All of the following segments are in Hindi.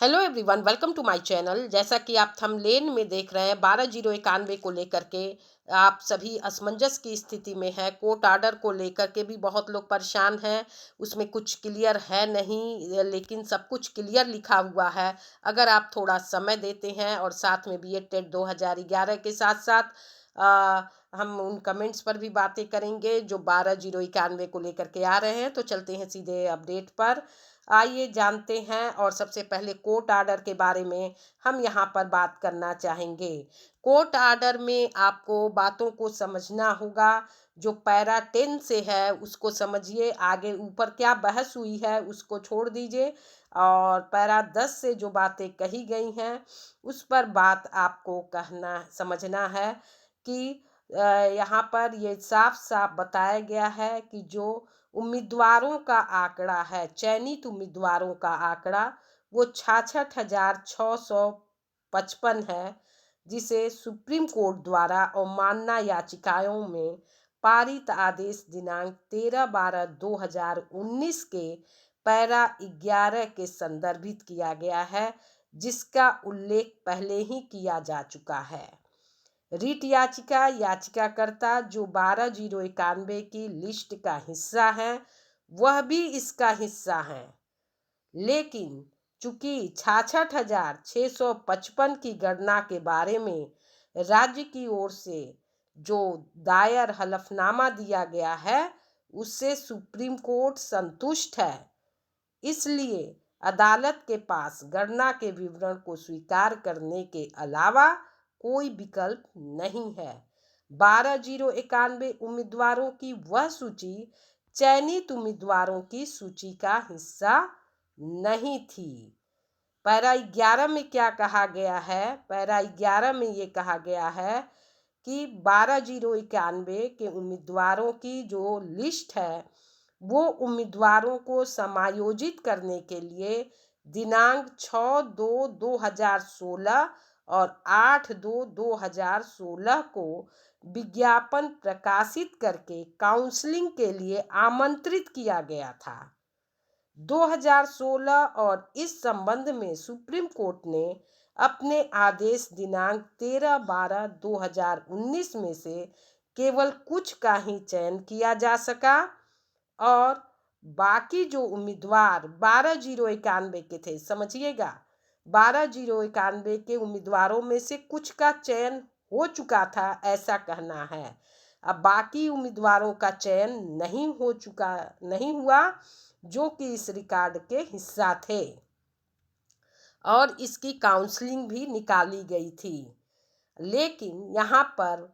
Hello everyone, welcome to my channel. जैसा कि आप थंबनेल में देख रहे हैं, 12/091 को लेकर के आप सभी असमंजस की स्थिति में हैं। कोर्ट आर्डर को लेकर के भी बहुत लोग परेशान हैं। उसमें कुछ क्लियर है नहीं, लेकिन सब कुछ क्लियर लिखा हुआ है। अगर आप थोड़ा समय देते हैं और साथ में बीएड टेट 2011 के साथ साथ हम उन कमेंट्स पर भी बातें करेंगे जो 12/091 को लेकर के आ रहे हैं। तो चलते हैं सीधे अपडेट पर। आइए जानते हैं, और सबसे पहले कोर्ट आर्डर के बारे में हम यहाँ पर बात करना चाहेंगे। कोर्ट आर्डर में आपको बातों को समझना होगा। जो पैरा 10 से है उसको समझिए, आगे ऊपर क्या बहस हुई है उसको छोड़ दीजिए, और पैरा 10 से जो बातें कही गई हैं उस पर बात आपको कहना समझना है कि यहाँ पर ये साफ साफ बताया गया है कि जो उम्मीदवारों का आंकड़ा है, चयनित उम्मीदवारों का आंकड़ा, वो 66,655 है, जिसे सुप्रीम कोर्ट द्वारा अवमानना याचिकाओं में पारित आदेश दिनांक 13/12/2019 के पैरा 11 के संदर्भित किया गया है, जिसका उल्लेख पहले ही किया जा चुका है। रिट याचिका याचिकाकर्ता जो 12/091 की लिस्ट का हिस्सा है, वह भी इसका हिस्सा है, लेकिन चूंकि 66,655 की गणना के बारे में राज्य की ओर से जो दायर हलफनामा दिया गया है उससे सुप्रीम कोर्ट संतुष्ट है, इसलिए अदालत के पास गणना के विवरण को स्वीकार करने के अलावा कोई विकल्प नहीं है। 12/091 उम्मीदवारों की वह सूची चयनित उम्मीदवारों की सूची का हिस्सा नहीं थी। पैरा 11 में क्या कहा गया है? पैरा 11 में ये कहा गया है कि 12/091 के उम्मीदवारों की जो लिस्ट है वो उम्मीदवारों को समायोजित करने के लिए दिनांक 6/2/2016 और 8/2/2016 को विज्ञापन प्रकाशित करके काउंसलिंग के लिए आमंत्रित किया गया था। 2016 और इस संबंध में सुप्रीम कोर्ट ने अपने आदेश दिनांक 13/12/2019 में से केवल कुछ का ही चयन किया जा सका, और बाकी जो उम्मीदवार 12/091 के थे, समझिएगा, 12/091 के उम्मीदवारों में से कुछ का चयन हो चुका था ऐसा कहना है। अब बाकी उम्मीदवारों का चयन नहीं हुआ जो कि इस रिकॉर्ड के हिस्सा थे, और इसकी काउंसलिंग भी निकाली गई थी। लेकिन यहाँ पर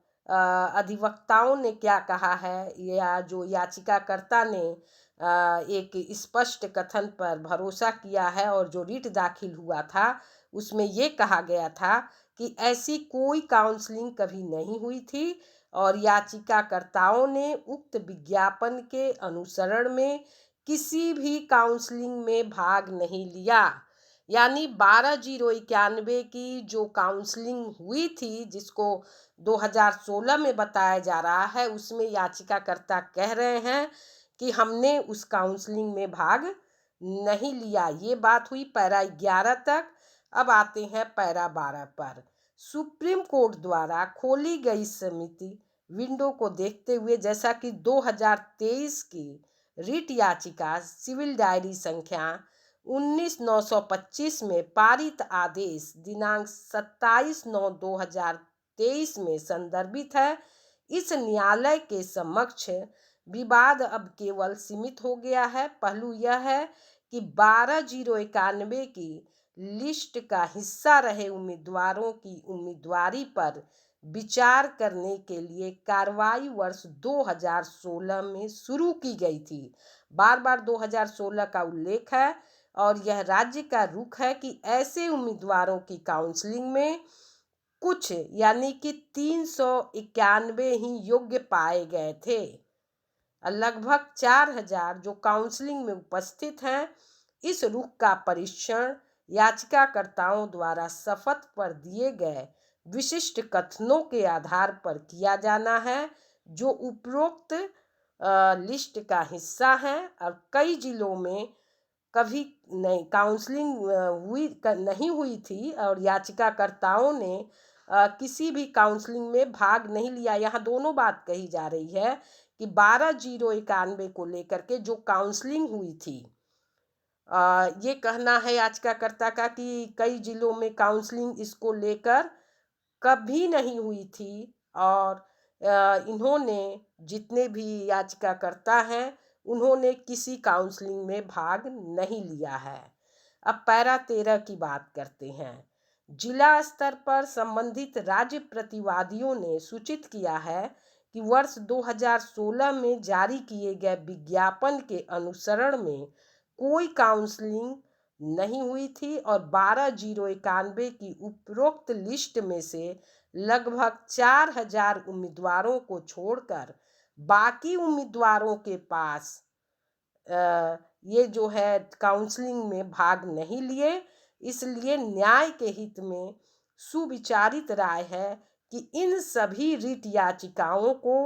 अधिवक्ताओं ने क्या कहा है, या जो याचिकाकर्ता ने एक स्पष्ट कथन पर भरोसा किया है, और जो रिट दाखिल हुआ था उसमें ये कहा गया था कि ऐसी कोई काउंसलिंग कभी नहीं हुई थी, और याचिकाकर्ताओं ने उक्त विज्ञापन के अनुसरण में किसी भी काउंसलिंग में भाग नहीं लिया। यानी 12/091 की जो काउंसलिंग हुई थी, जिसको 2016 में बताया जा रहा है, उसमें याचिकाकर्ता कह रहे हैं कि हमने उस काउंसलिंग में भाग नहीं लिया। ये बात हुई पैरा 11 तक। अब आते हैं पैरा 12 पर। सुप्रीम कोर्ट द्वारा खोली गई समिति विंडो को देखते हुए, जैसा कि 2023 की रिट याचिका सिविल डायरी संख्या 19/925 में पारित आदेश दिनांक 27/9/2023 में संदर्भित है, इस न्यायालय के समक्ष विवाद अब केवल सीमित हो गया है। पहलू यह है कि 12/091 की लिस्ट का हिस्सा रहे उम्मीदवारों की उम्मीदवारी पर विचार करने के लिए कार्रवाई वर्ष 2016 में शुरू की गई थी। बार बार 2016 का उल्लेख है, और यह राज्य का रुख है कि ऐसे उम्मीदवारों की काउंसलिंग में कुछ यानी कि 391 ही योग्य पाए गए थे। लगभग 4,000 जो काउंसलिंग में उपस्थित हैं। इस रुख का परीक्षण याचिकाकर्ताओं द्वारा शपथ पर दिए गए विशिष्ट कथनों के आधार पर किया जाना है, जो उपरोक्त लिस्ट का हिस्सा हैं, और कई जिलों में कभी नहीं काउंसलिंग नहीं हुई थी और याचिकाकर्ताओं ने किसी भी काउंसलिंग में भाग नहीं लिया। यहाँ दोनों बात कही जा रही है कि 12/091 को लेकर के जो काउंसलिंग हुई थी, ये कहना है याचिकाकर्ता का कि कई जिलों में काउंसलिंग इसको लेकर कभी नहीं हुई थी और इन्होंने जितने भी याचिकाकर्ता हैं उन्होंने किसी काउंसलिंग में भाग नहीं लिया है। अब पैरा 13 की बात करते हैं। जिला स्तर पर संबंधित राज्य प्रतिवादियों ने सूचित किया है कि वर्ष 2016 में जारी किए गए विज्ञापन के अनुसरण में कोई काउंसलिंग नहीं हुई थी और 12/091 की उपरोक्त लिस्ट में से लगभग 4000 उम्मीदवारों को छोड़कर बाकी उम्मीदवारों के पास ये जो है काउंसलिंग में भाग नहीं लिए। इसलिए न्याय के हित में सुविचारित राय है कि इन सभी रिट याचिकाओं को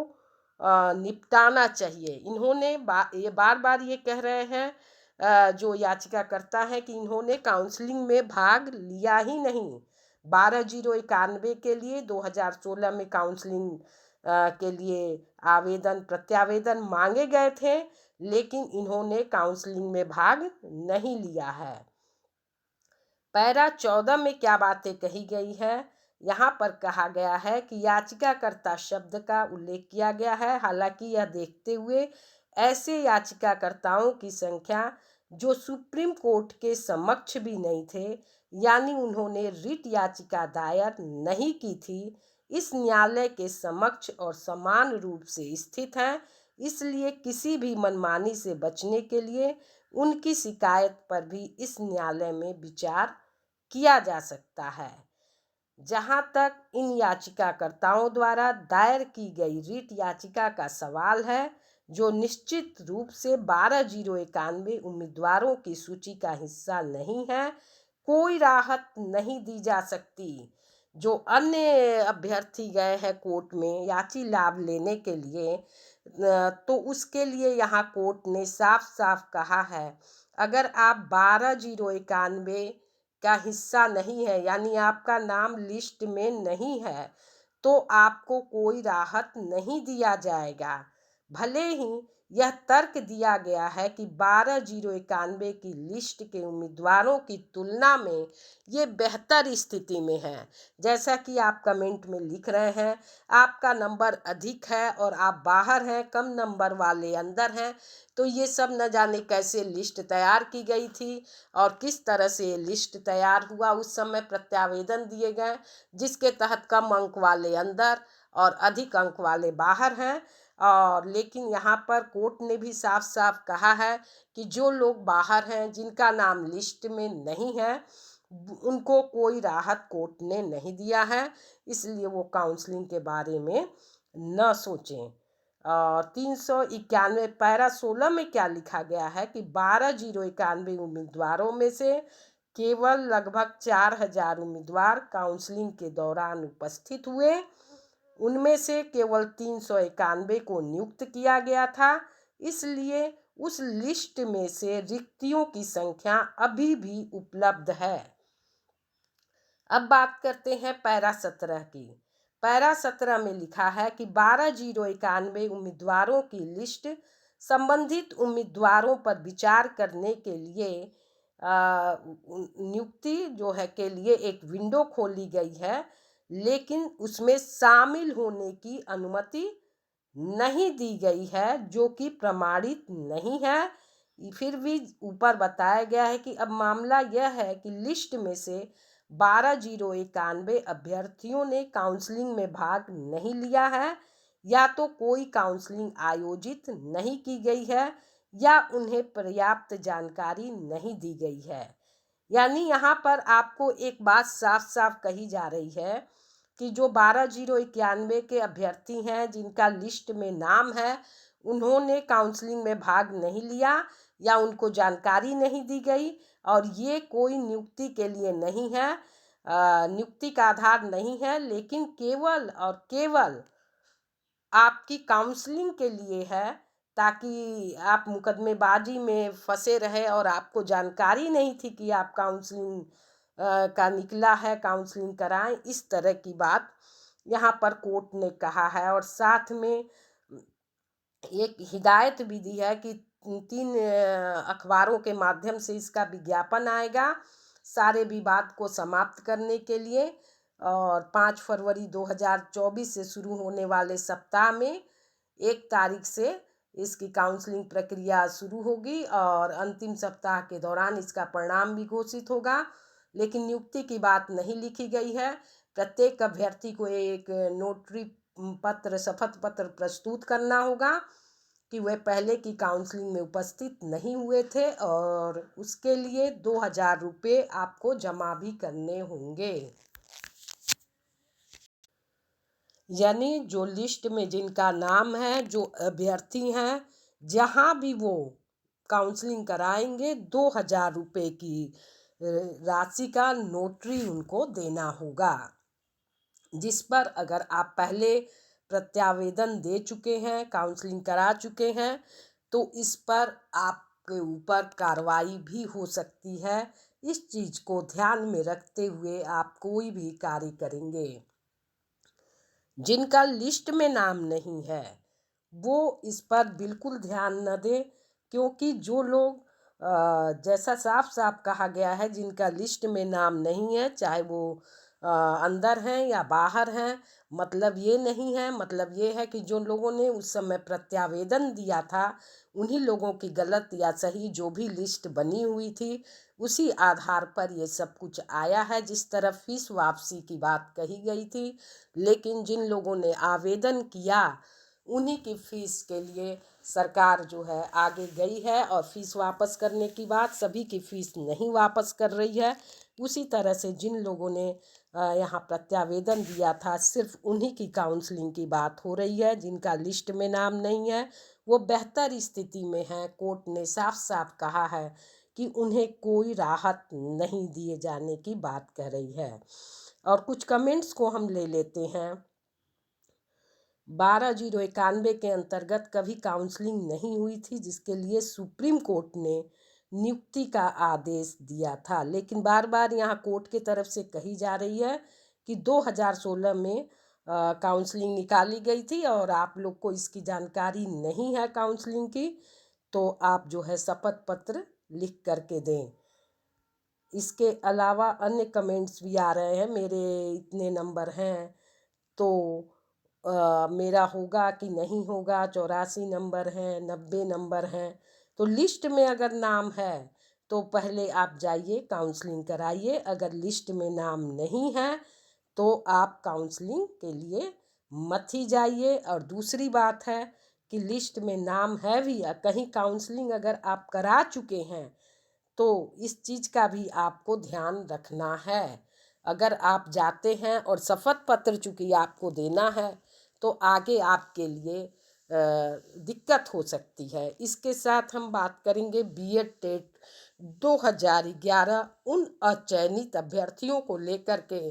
निपटाना चाहिए। इन्होंने ये बार बार ये कह रहे हैं जो याचिकाकर्ता है कि इन्होंने काउंसलिंग में भाग लिया ही नहीं। 12/091 के लिए 2016 में काउंसलिंग के लिए आवेदन प्रत्यावेदन मांगे गए थे, लेकिन इन्होंने काउंसलिंग में भाग नहीं लिया है। पैरा 14 में क्या बातें कही गई है? यहाँ पर कहा गया है कि याचिकाकर्ता शब्द का उल्लेख किया गया है, हालांकि यह देखते हुए ऐसे याचिकाकर्ताओं की संख्या जो सुप्रीम कोर्ट के समक्ष भी नहीं थे, यानी उन्होंने रिट याचिका दायर नहीं की थी, इस न्यायालय के समक्ष और समान रूप से स्थित हैं। इसलिए किसी भी मनमानी से बचने के लिए उनकी शिकायत पर भी इस न्यायालय में विचार किया जा सकता है। जहां तक इन याचिकाकर्ताओं द्वारा दायर की गई रिट याचिका का सवाल है, जो निश्चित रूप से 12/091 उम्मीदवारों की सूची का हिस्सा नहीं है, कोई राहत नहीं दी जा सकती। जो अन्य अभ्यर्थी गए हैं कोर्ट में याची लाभ लेने के लिए, तो उसके लिए यहाँ कोर्ट ने साफ साफ कहा है, अगर आप 12/091 का हिस्सा नहीं है, यानी आपका नाम लिस्ट में नहीं है, तो आपको कोई राहत नहीं दिया जाएगा। भले ही यह तर्क दिया गया है कि 12/091 की लिस्ट के उम्मीदवारों की तुलना में ये बेहतर स्थिति में है। जैसा कि आप कमेंट में लिख रहे हैं, आपका नंबर अधिक है और आप बाहर हैं, कम नंबर वाले अंदर हैं, तो ये सब न जाने कैसे लिस्ट तैयार की गई थी और किस तरह से लिस्ट तैयार हुआ। उस समय प्रत्यावेदन दिए गए जिसके तहत कम अंक वाले अंदर और अधिक अंक वाले बाहर हैं। और लेकिन यहाँ पर कोर्ट ने भी साफ साफ कहा है कि जो लोग बाहर हैं, जिनका नाम लिस्ट में नहीं है, उनको कोई राहत कोर्ट ने नहीं दिया है, इसलिए वो काउंसलिंग के बारे में न सोचें। और 391 पैरा 16 में क्या लिखा गया है कि 12/091 उम्मीदवारों में से केवल लगभग 4000 उम्मीदवार काउंसलिंग के दौरान उपस्थित हुए। उनमें से केवल 391 को नियुक्त किया गया था, इसलिए उस लिस्ट में से रिक्तियों की संख्या अभी भी उपलब्ध है। अब बात करते हैं पैरा 17 की। पैरा 17 में लिखा है कि 12/091 उम्मीदवारों की लिस्ट संबंधित उम्मीदवारों पर विचार करने के लिए नियुक्ति जो है के लिए एक विंडो खोली गई है, लेकिन उसमें शामिल होने की अनुमति नहीं दी गई है, जो कि प्रमाणित नहीं है। फिर भी ऊपर बताया गया है कि अब मामला यह है कि लिस्ट में से 12/091 अभ्यर्थियों ने काउंसलिंग में भाग नहीं लिया है, या तो कोई काउंसलिंग आयोजित नहीं की गई है या उन्हें पर्याप्त जानकारी नहीं दी गई है। यानी यहाँ पर आपको एक बात साफ साफ कही जा रही है कि जो 12/091 के अभ्यर्थी हैं, जिनका लिस्ट में नाम है, उन्होंने काउंसलिंग में भाग नहीं लिया या उनको जानकारी नहीं दी गई, और ये कोई नियुक्ति के लिए नहीं है, नियुक्ति का आधार नहीं है, लेकिन केवल और केवल आपकी काउंसलिंग के लिए है, ताकि आप मुकदमेबाजी में फंसे रहे और आपको जानकारी नहीं थी कि आप काउंसलिंग का निकला है, काउंसलिंग कराएं। इस तरह की बात यहाँ पर कोर्ट ने कहा है। और साथ में एक हिदायत भी दी है कि 3 अखबारों के माध्यम से इसका विज्ञापन आएगा सारे विवाद को समाप्त करने के लिए। और 5 फरवरी 2024 से शुरू होने वाले सप्ताह में 1 तारीख से इसकी काउंसलिंग प्रक्रिया शुरू होगी और अंतिम सप्ताह के दौरान इसका परिणाम भी घोषित होगा। लेकिन नियुक्ति की बात नहीं लिखी गई है। प्रत्येक अभ्यर्थी को एक नोटरी पत्र, शपथ पत्र प्रस्तुत करना होगा कि वे पहले की काउंसलिंग में उपस्थित नहीं हुए थे और उसके लिए 2000 रुपये आपको जमा भी करने होंगे। यानी जो लिस्ट में जिनका नाम है, जो अभ्यर्थी हैं, जहाँ भी वो काउंसलिंग कराएंगे 2000 रुपये की राशि का नोटरी उनको देना होगा, जिस पर अगर आप पहले प्रत्यावेदन दे चुके हैं, काउंसलिंग करा चुके हैं, तो इस पर आपके ऊपर कार्रवाई भी हो सकती है। इस चीज़ को ध्यान में रखते हुए आप कोई भी कार्य करेंगे। जिनका लिस्ट में नाम नहीं है वो इस पर बिल्कुल ध्यान न दें, क्योंकि जो लोग जैसा साफ साफ कहा गया है, जिनका लिस्ट में नाम नहीं है, चाहे वो अंदर हैं या बाहर हैं, मतलब ये नहीं है, मतलब ये है कि जो लोगों ने उस समय प्रत्यावेदन दिया था उन्हीं लोगों की गलत या सही जो भी लिस्ट बनी हुई थी उसी आधार पर ये सब कुछ आया है। जिस तरह फीस वापसी की बात कही गई थी, लेकिन जिन लोगों ने आवेदन किया उन्हीं की फीस के लिए सरकार जो है आगे गई है और फीस वापस करने की बात, सभी की फीस नहीं वापस कर रही है। उसी तरह से जिन लोगों ने यहाँ प्रत्यावेदन दिया था सिर्फ उन्हीं की काउंसलिंग की बात हो रही है। जिनका लिस्ट में नाम नहीं है वो बेहतर स्थिति में है। कोर्ट ने साफ साफ कहा है कि उन्हें कोई राहत नहीं दिए जाने की बात कह रही है। और कुछ कमेंट्स को हम ले लेते हैं। 12/091 के अंतर्गत कभी काउंसलिंग नहीं हुई थी, जिसके लिए सुप्रीम कोर्ट ने नियुक्ति का आदेश दिया था। लेकिन बार बार यहाँ कोर्ट की तरफ से कही जा रही है कि 2016 में काउंसलिंग निकाली गई थी और आप लोग को इसकी जानकारी नहीं है काउंसलिंग की, तो आप जो है शपथ पत्र लिख करके दें। इसके अलावा अन्य कमेंट्स भी आ रहे हैं, मेरे इतने नंबर हैं तो मेरा होगा कि नहीं होगा। 84 नंबर हैं, 90 नंबर हैं। तो लिस्ट में अगर नाम है तो पहले आप जाइए काउंसलिंग कराइए। अगर लिस्ट में नाम नहीं है तो आप काउंसलिंग के लिए मत ही जाइए। और दूसरी बात है कि लिस्ट में नाम है भी, कहीं काउंसलिंग अगर आप करा चुके हैं तो इस चीज़ का भी आपको ध्यान रखना है। अगर आप जाते हैं और शपथ पत्र चूँकि आपको देना है तो आगे आपके लिए दिक्कत हो सकती है। इसके साथ हम बात करेंगे बीएड टेट 2011 उन अचयनित अभ्यर्थियों को लेकर के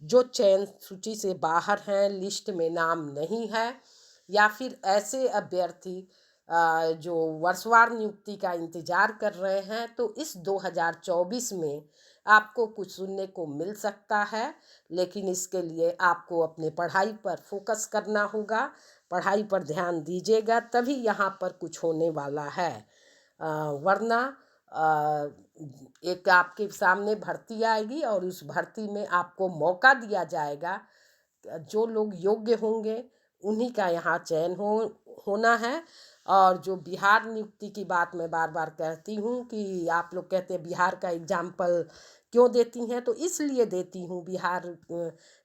जो चयन सूची से बाहर हैं, लिस्ट में नाम नहीं है, या फिर ऐसे अभ्यर्थी जो वर्षवार नियुक्ति का इंतज़ार कर रहे हैं। तो इस 2024 में आपको कुछ सुनने को मिल सकता है, लेकिन इसके लिए आपको अपने पढ़ाई पर फोकस करना होगा। पढ़ाई पर ध्यान दीजिएगा तभी यहाँ पर कुछ होने वाला है। वरना एक आपके सामने भर्ती आएगी और उस भर्ती में आपको मौका दिया जाएगा। जो लोग योग्य होंगे उन्हीं का यहाँ चयन होना है। और जो बिहार नियुक्ति की बात मैं बार बार कहती हूँ कि आप लोग कहते हैं बिहार का एग्जाम्पल क्यों देती हैं, तो इसलिए देती हूँ। बिहार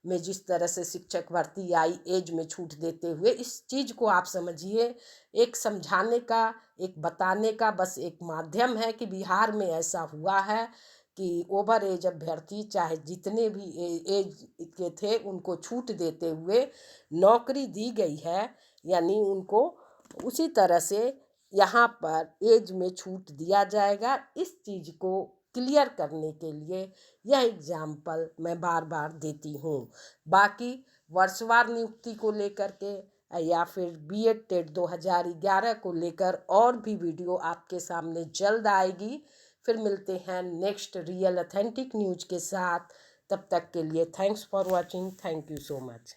में जिस तरह से शिक्षक भर्ती आई एज में छूट देते हुए, इस चीज़ को आप समझिए, एक समझाने का, एक बताने का बस एक माध्यम है कि बिहार में ऐसा हुआ है कि ओवर एज अभ्यर्थी चाहे जितने भी एज के थे उनको छूट देते हुए नौकरी दी गई है। यानी उनको उसी तरह से यहाँ पर एज में छूट दिया जाएगा। इस चीज़ को क्लियर करने के लिए यह एग्जाम्पल मैं बार बार देती हूँ। बाकी वर्षवार नियुक्ति को लेकर के या फिर बीएड टेट 2011 को लेकर और भी वीडियो आपके सामने जल्द आएगी। फिर मिलते हैं नेक्स्ट रियल ऑथेंटिक न्यूज के साथ। तब तक के लिए thanks for watching. Thank you so much.